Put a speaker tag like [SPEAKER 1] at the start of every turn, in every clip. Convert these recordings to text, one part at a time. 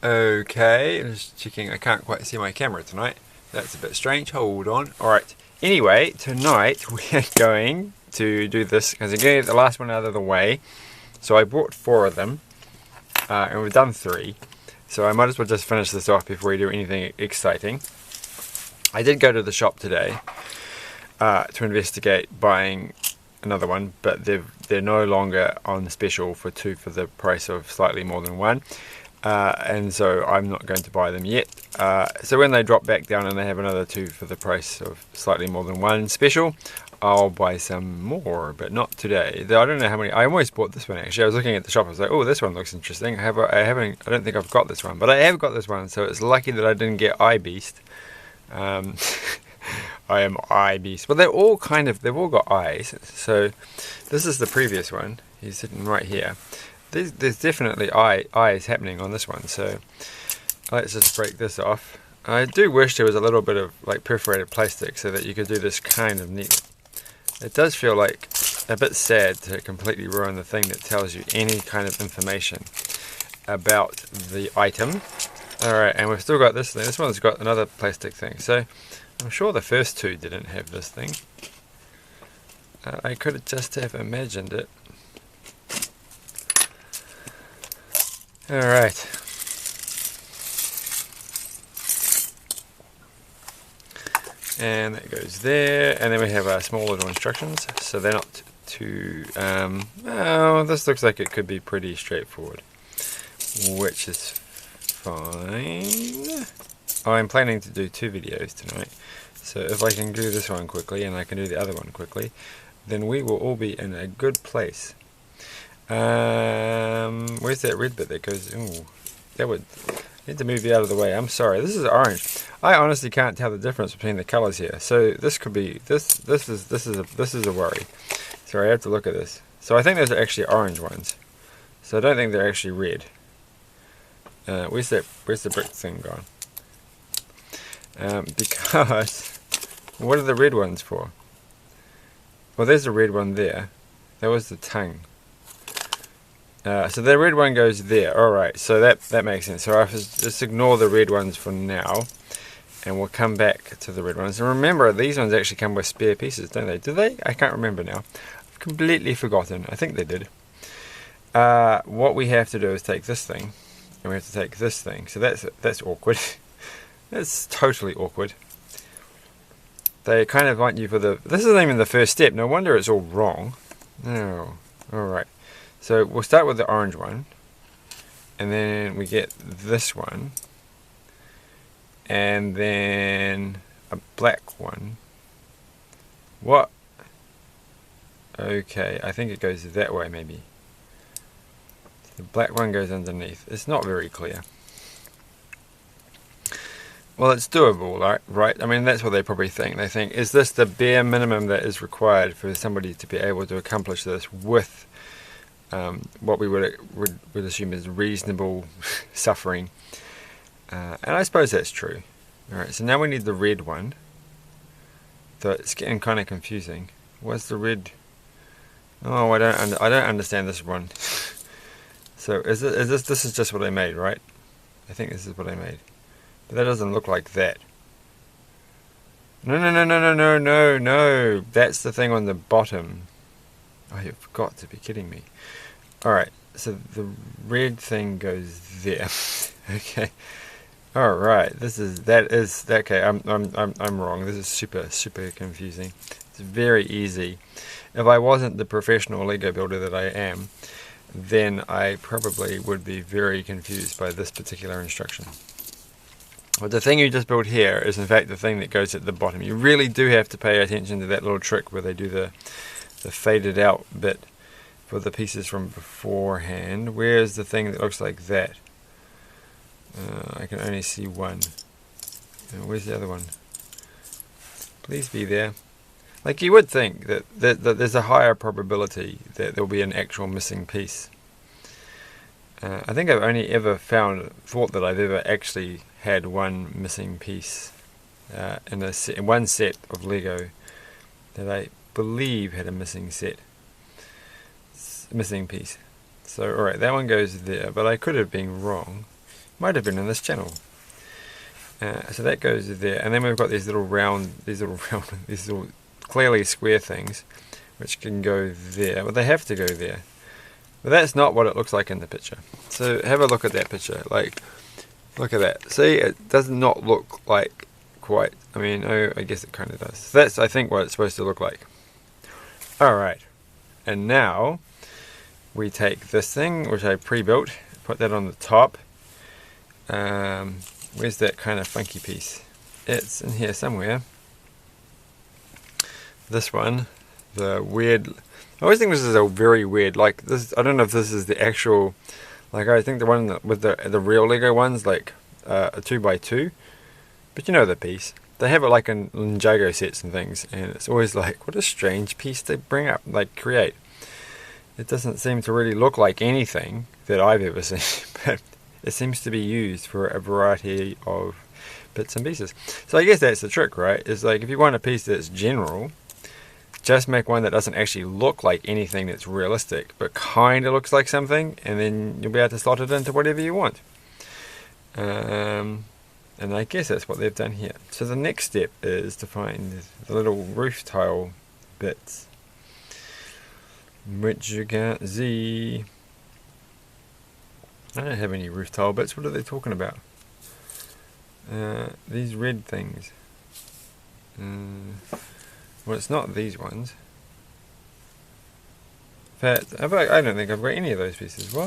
[SPEAKER 1] Okay, just checking. I can't quite see my camera tonight. That's a bit strange. Hold on. Alright. Anyway, tonight we are going to do this because I'm going to get the last one out of the way. So I brought 4 of them, and we've done 3. So I might as well just finish this off before we do anything exciting. I did go to the shop today to investigate buying another one, but they're no longer on special for 2 for the price of slightly more than 1. And so I'm not going to buy them yet. So when they drop back down and they have another 2 for the price of slightly more than 1 special, I'll buy some more, but not today. I don't know how many. I almost bought this one actually. I was looking at the shop. I was like, oh, this one looks interesting. I don't think I've got this one, but I have got this one. So it's lucky that I didn't get Eye Beast. I am Eye Beast. But they've all got eyes. So this is the previous one. He's sitting right here. There's definitely eyes happening on this one, so let's just break this off. I do wish there was a little bit of like perforated plastic so that you could do this kind of neat. It does feel like a bit sad to completely ruin the thing that tells you any kind of information about the item. Alright, and we've still got this thing. This one's got another plastic thing, so I'm sure the first 2 didn't have this thing. I could just have imagined it. Alright. And that goes there, and then we have our small little instructions, so they're not too, oh, this looks like it could be pretty straightforward, which is fine. I'm planning to do 2 videos tonight, so if I can do this one quickly and I can do the other one quickly, then we will all be in a good place. Where's that red bit that goes? Ooh, that would need to move you out of the way. I'm sorry. This is orange. I honestly can't tell the difference between the colors here. So this could be this is a worry. Sorry, I have to look at this. So I think those are actually orange ones. So I don't think they're actually red. Where's the brick thing gone? Because what are the red ones for? Well, there's the red one there. That was the tongue. So the red one goes there. Alright, so that makes sense. So I'll just ignore the red ones for now, and we'll come back to the red ones. And remember, these ones actually come with spare pieces, don't they? Do they? I can't remember now. I've completely forgotten. I think they did. What we have to do is take this thing, and we have to take this thing. So that's awkward. That's totally awkward. They kind of want you for the... This isn't even the first step. No wonder it's all wrong. No. Alright. So we'll start with the orange one, and then we get this one, and then a black one. What? Okay, I think it goes that way maybe. The black one goes underneath. It's not very clear. Well, it's doable, right? I mean, that's what they probably think. They think, is this the bare minimum that is required for somebody to be able to accomplish this with what we would assume is reasonable suffering? And I suppose that's true. Alright, so now we need the red one. So it's getting kind of confusing. What's the red? Oh, I don't understand this one. So this is just what I made, right? I think this is what I made. But that doesn't look like that. No. That's the thing on the bottom. Oh, you've got to be kidding me. Alright, so the red thing goes there. Okay. Alright, okay, I'm wrong. This is super confusing. It's very easy. If I wasn't the professional Lego builder that I am, then I probably would be very confused by this particular instruction. But the thing you just built here is in fact the thing that goes at the bottom. You really do have to pay attention to that little trick where they do the faded out bit for the pieces from beforehand. Where's the thing that looks like that? I can only see one. Where's the other one? Please be there. Like you would think that there's a higher probability that there'll be an actual missing piece. I think I've only ever thought that I've ever actually had one missing piece in one set of Lego that I believe had a missing piece. So alright, that one goes there, but I could have been wrong. Might have been in this channel. So that goes there, and then we've got these little clearly square things, which can go there. Well, they have to go there. But that's not what it looks like in the picture. So have a look at that picture. Like, look at that. See, it does not look like quite. I mean, oh, I guess it kind of does. So that's, I think, what it's supposed to look like. All right, and now we take this thing, which I pre-built, put that on the top. Where's that kind of funky piece? It's in here somewhere. This one, the weird. I always think this is a very weird. Like this, I don't know if this is the actual. Like I think the one with the real Lego ones, like a 2x2. But you know the piece. They have it like in Ninjago sets and things, and it's always like, what a strange piece they bring up, like create. It doesn't seem to really look like anything that I've ever seen, but it seems to be used for a variety of bits and pieces. So I guess that's the trick, right? Is like if you want a piece that's general, just make one that doesn't actually look like anything that's realistic, but kind of looks like something, and then you'll be able to slot it into whatever you want. And I guess that's what they've done here. So the next step is to find the little roof tile bits, which you can't see. I don't have any roof tile bits. What are they talking about? These red things. Well, it's not these ones. In fact, I don't think I've got any of those pieces. What?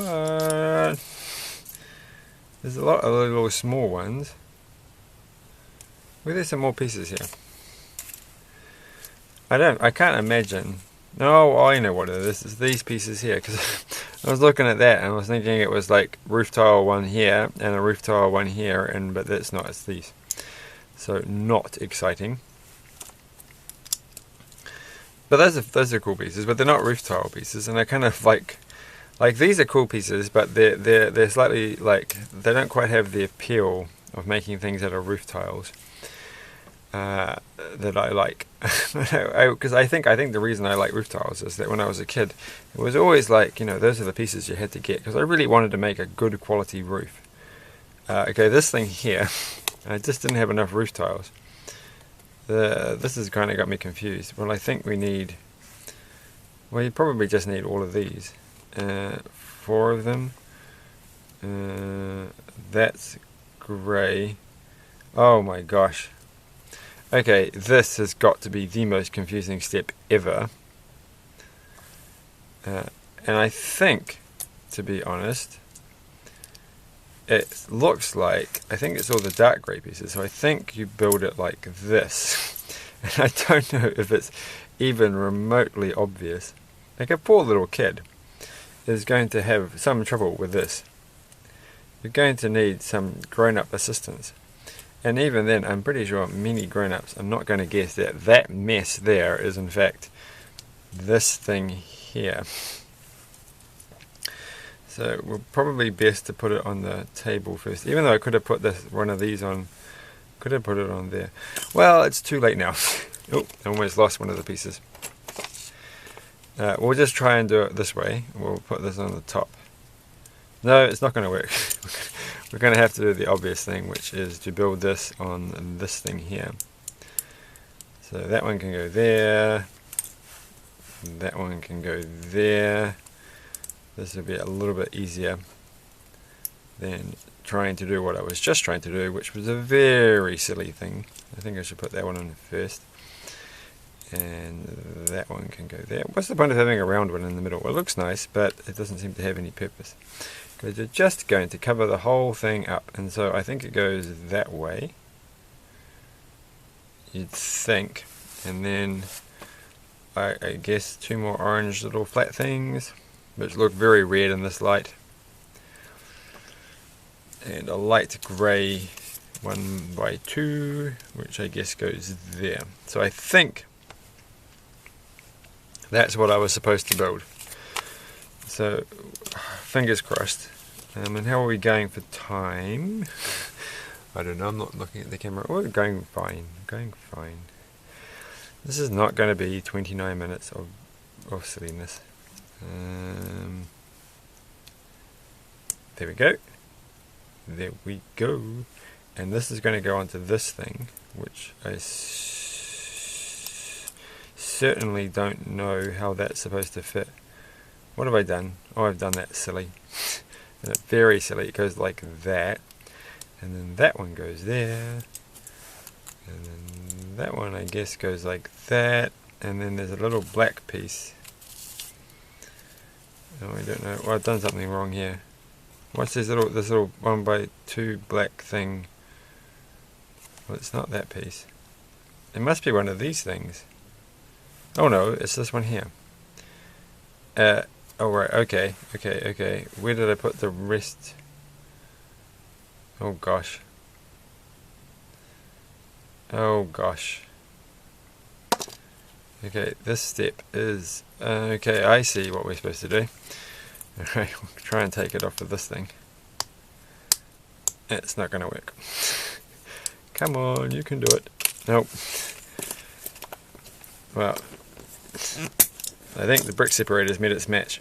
[SPEAKER 1] There's a lot of little small ones. Well, there's some more pieces here. I can't imagine. No, I know what it is. It's these pieces here, because I was looking at that and I was thinking it was like roof tile one here and a roof tile one here, but that's not. It's these. So not exciting. But those are cool pieces, but they're not roof tile pieces, and they're kind of like these are cool pieces, but they're slightly like they don't quite have the appeal of making things that are roof tiles. That I like, because I think the reason I like roof tiles is that when I was a kid, it was always like, you know, those are the pieces you had to get, because I really wanted to make a good quality roof. Okay, this thing here, I just didn't have enough roof tiles. This has kind of got me confused. Well, I think we need, well, you probably just need all of these, 4 of them. That's grey. Oh my gosh. Okay, this has got to be the most confusing step ever. And I think, to be honest, it looks like, I think it's all the dark grey pieces, so I think you build it like this. And I don't know if it's even remotely obvious. Like a poor little kid is going to have some trouble with this. You're going to need some grown-up assistance. And even then, I'm pretty sure many grown-ups are not going to guess that that mess there is in fact this thing here. So we're probably best to put it on the table first, even though I could have put one of these on, could have put it on there. Well, it's too late now. Oh, I almost lost one of the pieces. We'll just try and do it this way. We'll put this on the top. No, it's not going to work. We're going to have to do the obvious thing, which is to build this on this thing here. So that one can go there. That one can go there. This will be a little bit easier than trying to do what I was just trying to do, which was a very silly thing. I think I should put that one on first. And that one can go there. What's the point of having a round one in the middle? Well, it looks nice, but it doesn't seem to have any purpose, because you're just going to cover the whole thing up. And so I think it goes that way, you'd think. And then I guess 2 more orange little flat things, which look very red in this light. And a light grey 1x2, which I guess goes there. So I think that's what I was supposed to build. So, fingers crossed. And how are we going for time? I don't know, I'm not looking at the camera. Oh, we're going fine. Going fine. This is not going to be 29 minutes of silliness. There we go. There we go. And this is going to go onto this thing, which I certainly don't know how that's supposed to fit. What have I done? Oh, I've done that silly. Very silly. It goes like that. And then that one goes there. And then that one, I guess, goes like that. And then there's a little black piece. Oh, I don't know. Well, I've done something wrong here. What's this little 1x2 black thing? Well, it's not that piece. It must be one of these things. Oh no, it's this one here. Oh right, okay. Where did I put the rest? Oh gosh. Okay, this step is... okay, I see what we're supposed to do. Okay, we'll try and take it off of this thing. It's not going to work. Come on, you can do it. Nope. Well, I think the brick separator's made its match.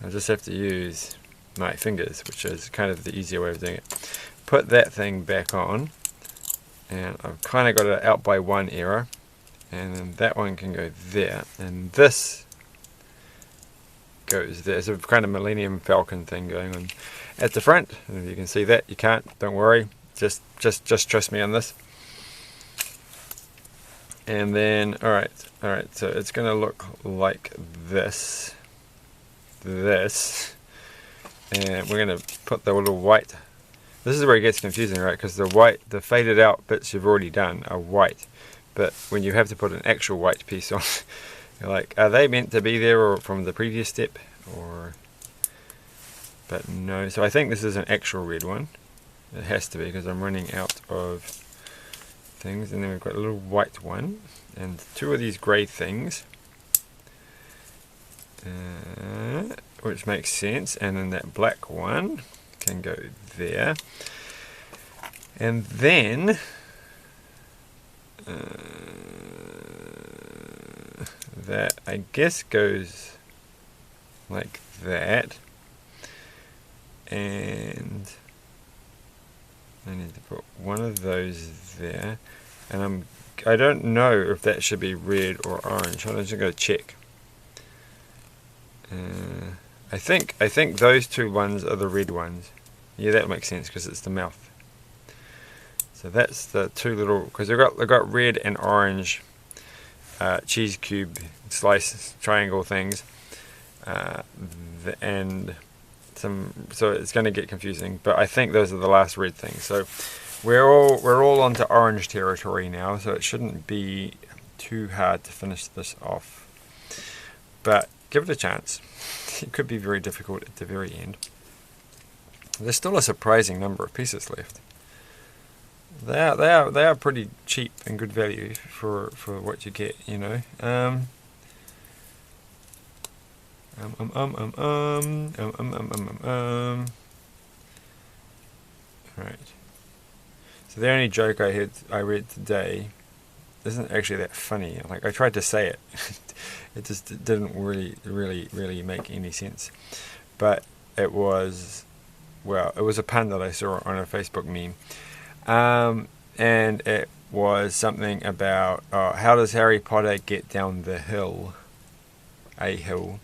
[SPEAKER 1] I'll just have to use my fingers, which is kind of the easier way of doing it. Put that thing back on, and I've kind of got it out by one error, and then that one can go there, and this goes there. There's a kind of Millennium Falcon thing going on at the front, and if you can see that, you can't, don't worry, just trust me on this. And then alright, so it's gonna look like this, and we're gonna put the little white. This is where it gets confusing, right? Because the faded out bits you've already done are white, but when you have to put an actual white piece on, you're like, are they meant to be there or from the previous step? Or, but no. So I think this is an actual red one. It has to be because I'm running out of things. And then we've got a little white one and two of these grey things, which makes sense. And then that black one can go there. And then that I guess goes like that, and I need to put one of those there, and I don't know if that should be red or orange. I'm just going to check. I think those two ones are the red ones. Yeah, that makes sense because it's the mouth. So that's the two little, because they've got red and orange cheese cube slice triangle things, and some. So it's going to get confusing. But I think those are the last red things. So we're all onto orange territory now. So it shouldn't be too hard to finish this off. But give it a chance. It could be very difficult at the very end. There's still a surprising number of pieces left. They are pretty cheap and good value for what you get, you know. Right. So the only joke I read today isn't actually that funny. Like, I tried to say it, it just didn't really make any sense. But it was, well, it was a pun that I saw on a Facebook meme, and it was something about how does Harry Potter get down the hill? A hill.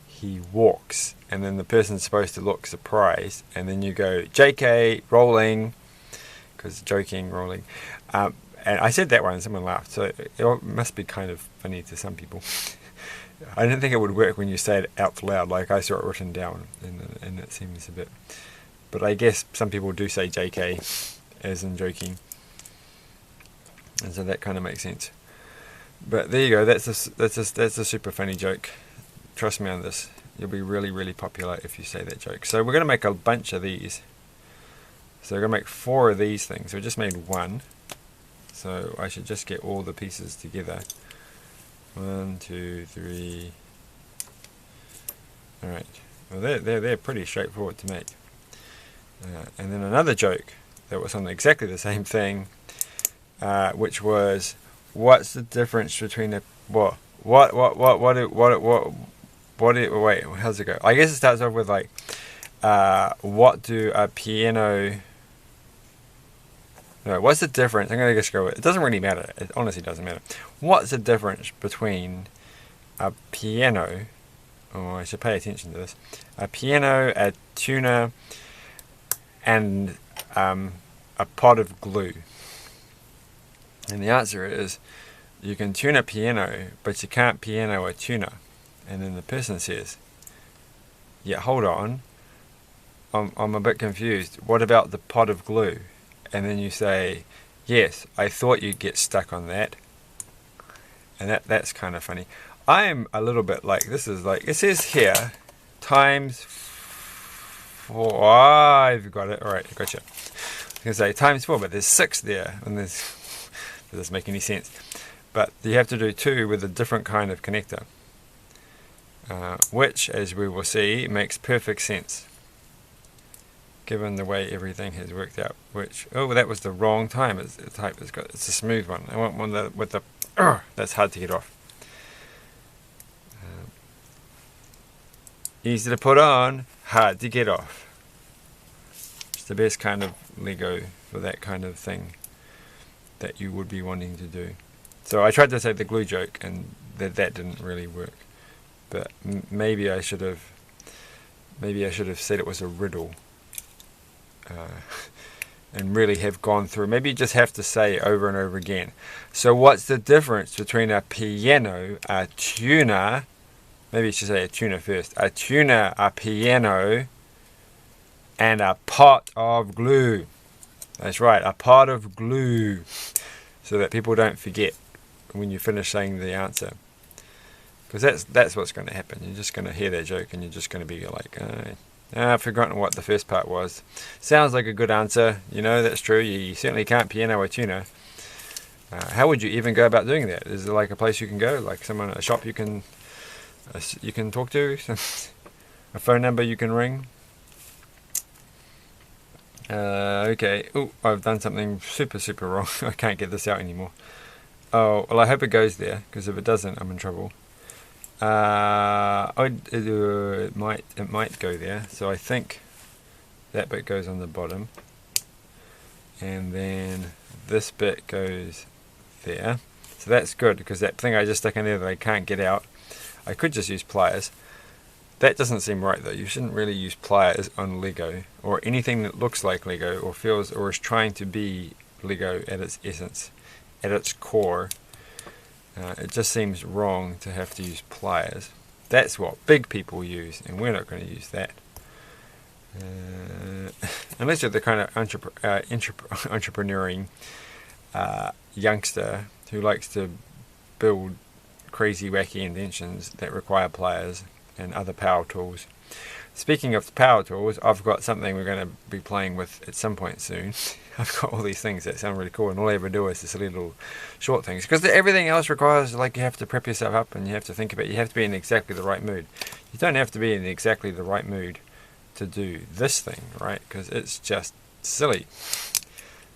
[SPEAKER 1] He walks, and then the person's supposed to look surprised, and then you go, JK, rolling, because joking, rolling. And I said that one and someone laughed, so it must be kind of funny to some people. I didn't think it would work when you say it out loud, like I saw it written down, and it seems a bit... But I guess some people do say JK, as in joking, and so that kind of makes sense. But there you go, that's a super funny joke. Trust me on this, you'll be really popular if you say that joke. So we're going to make a bunch of these. So we're going to make 4 of these things. We just made 1. So I should just get all the pieces together. 1, 2, 3. Alright. Well, they're pretty straightforward to make. And then another joke that was on exactly the same thing, which was, what's the difference between a wait, how's it go? I guess it starts off with like, what do a piano... No, what's the difference? I'm going to just go with it. It doesn't really matter. It honestly doesn't matter. What's the difference between a piano... Oh, I should pay attention to this. A piano, a tuner, and a pot of glue. And the answer is, you can tune a piano, but you can't piano a tuner. And then the person says, yeah, hold on, I'm a bit confused. What about the pot of glue? And then you say, yes, I thought you'd get stuck on that. And that's kind of funny. I am a little bit like, this is like, it says here, times 4. I've got it. All right, I gotcha. I was going to say times 4, but there's 6 there. And there's, that doesn't make any sense. But you have to do 2 with a different kind of connector. Which, as we will see, makes perfect sense. Given the way everything has worked out. Which, oh, that was the wrong time. It's a smooth one. I want one that with the, that's hard to get off. Easy to put on, hard to get off. It's the best kind of Lego for that kind of thing that you would be wanting to do. So I tried to say the glue joke, and that didn't really work. But maybe I should have said it was a riddle, and really have gone through. Maybe you just have to say over and over again. So what's the difference between a piano, a tuner? Maybe you should say a tuner first. A tuner, a piano, and a pot of glue. That's right, a pot of glue. So that people don't forget when you finish saying the answer. Because that's what's going to happen. You're just going to hear that joke and you're just going to be like, I've forgotten what the first part was. Sounds like a good answer. You know, that's true. You certainly can't piano a tuner. How would you even go about doing that? Is there like a place you can go? Like a shop you can talk to? A phone number you can ring? Okay. Oh, I've done something super wrong. I can't get this out anymore. Oh, well, I hope it goes there, because if it doesn't, I'm in trouble. It might go there. So I think that bit goes on the bottom, and then this bit goes there. So that's good, because that thing I just stuck in there that I can't get out, I could just use pliers. That doesn't seem right though. You shouldn't really use pliers on Lego, or anything that looks like Lego, or feels, or is trying to be Lego at its essence, at its core. It just seems wrong to have to use pliers. That's what big people use, and we're not going to use that. Unless you're the kind of entrepreneuring youngster who likes to build crazy wacky inventions that require pliers and other power tools. Speaking of power tools, I've got something we're going to be playing with at some point soon. I've got all these things that sound really cool, and all I ever do is the silly little short things, because everything else requires, like, you have to prep yourself up and you have to think about it. You have to be in exactly the right mood. You don't have to be in exactly the right mood to do this thing, right? Because it's just silly.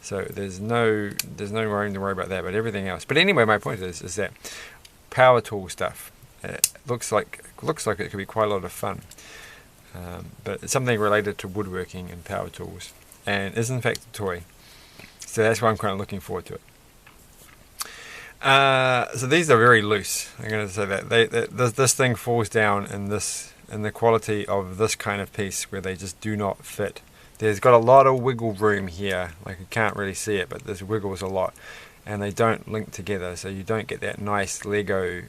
[SPEAKER 1] So there's no room to worry about that, but everything else. But anyway, my point is that power tool stuff, looks like it could be quite a lot of fun. But it's something related to woodworking and power tools, and is in fact a toy. So that's why I'm kind of looking forward to it. So these are very loose. I'm going to say that this thing falls down in the quality of this kind of piece, where they just do not fit. There's got a lot of wiggle room here. Like, you can't really see it, but there's wiggles a lot, and they don't link together, so you don't get that nice Lego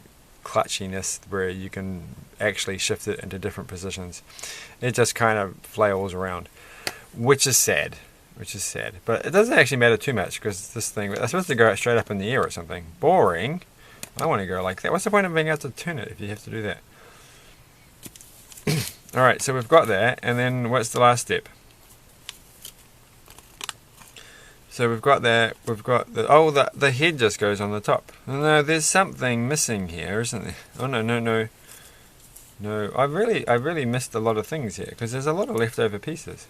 [SPEAKER 1] clutchiness where you can actually shift it into different positions. It just kind of flails around, which is sad. But it doesn't actually matter too much, because this thing, it's supposed to go straight up in the air or something. Boring. I want to go like that. What's the point of being able to turn it if you have to do that? Alright, so we've got that, and then what's the last step? So we've got that, the head just goes on the top. No, there's something missing here, isn't there? Oh, no. No, I really missed a lot of things here, because there's a lot of leftover pieces.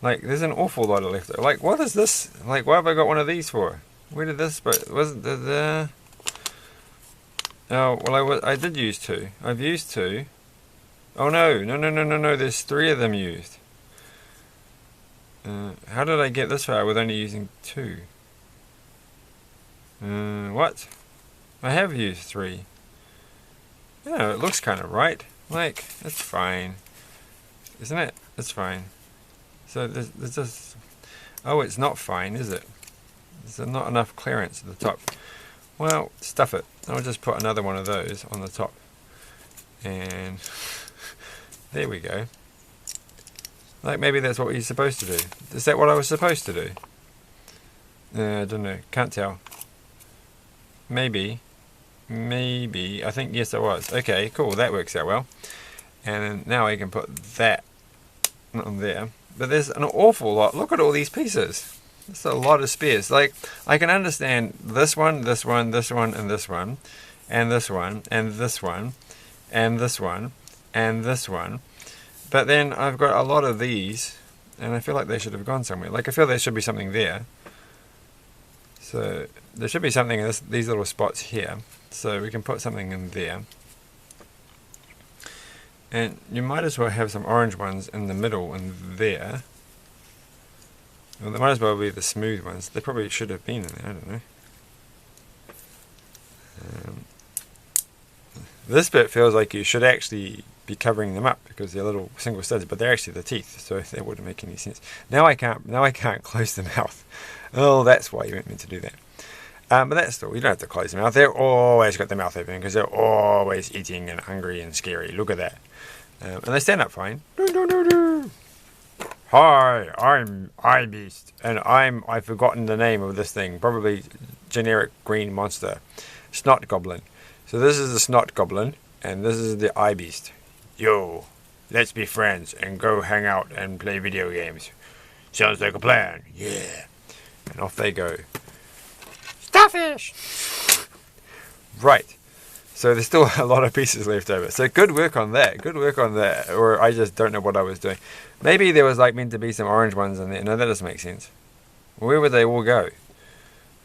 [SPEAKER 1] Like, there's an awful lot of leftover. Like, what is this? Like, why have I got one of these for? Where did this, but wasn't the oh, well, I did use 2. I've used 2. Oh no, no, no, no, no, no, there's 3 of them used. How did I get this far with only using 2? What? I have used 3. Yeah, it looks kind of right. Like, it's fine. Isn't it? It's fine. So there's just... Oh, it's not fine, is it? There's not enough clearance at the top. Well, stuff it. I'll just put another one of those on the top. And there we go. Like, maybe that's what you're supposed to do. Is that what I was supposed to do? I don't know. Can't tell. Maybe. Maybe. I think, yes, I was. Okay, cool. That works out well. And now I can put that on there. But there's an awful lot. Look at all these pieces. That's a lot of spares. Like, I can understand this one, this one, this one, and this one, and this one, and this one, and this one, and this one. But then I've got a lot of these, and I feel like they should have gone somewhere. Like, I feel there should be something there. So there should be something in these little spots here. So we can put something in there. And you might as well have some orange ones in the middle and there. Well, they might as well be the smooth ones. They probably should have been in there, I don't know. This bit feels like you should actually be covering them up because they're little single studs, but they're actually the teeth, so that wouldn't make any sense. Now I can't close the mouth. Oh, that's why you meant me to do that. But that's still, you don't have to close the mouth. They're always got the mouth open because they're always eating and hungry and scary. Look at that. And they stand up fine. Hi, I'm Ibeast, and I've forgotten the name of this thing. Probably generic green monster. Snot Goblin. So this is the Snot Goblin, and this is the Ibeast. Yo, let's be friends and go hang out and play video games. Sounds like a plan. Yeah. And off they go. Starfish! Right. So there's still a lot of pieces left over. So good work on that. Good work on that. Or I just don't know what I was doing. Maybe there was like meant to be some orange ones in there. No, that doesn't make sense. Where would they all go?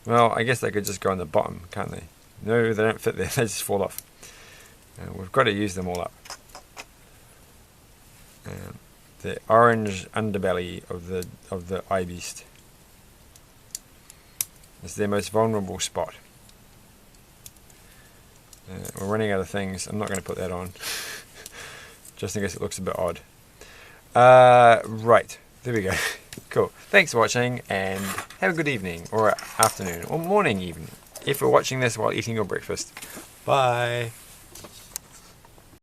[SPEAKER 1] Well, I guess they could just go on the bottom, can't they? No, they don't fit there. They just fall off. We've got to use them all up. The orange underbelly of the Ibeast. It's their most vulnerable spot. We're running out of things. I'm not going to put that on. Just in case it looks a bit odd. Right. There we go. Cool. Thanks for watching and have a good evening or afternoon or morning even if you're watching this while eating your breakfast. Bye.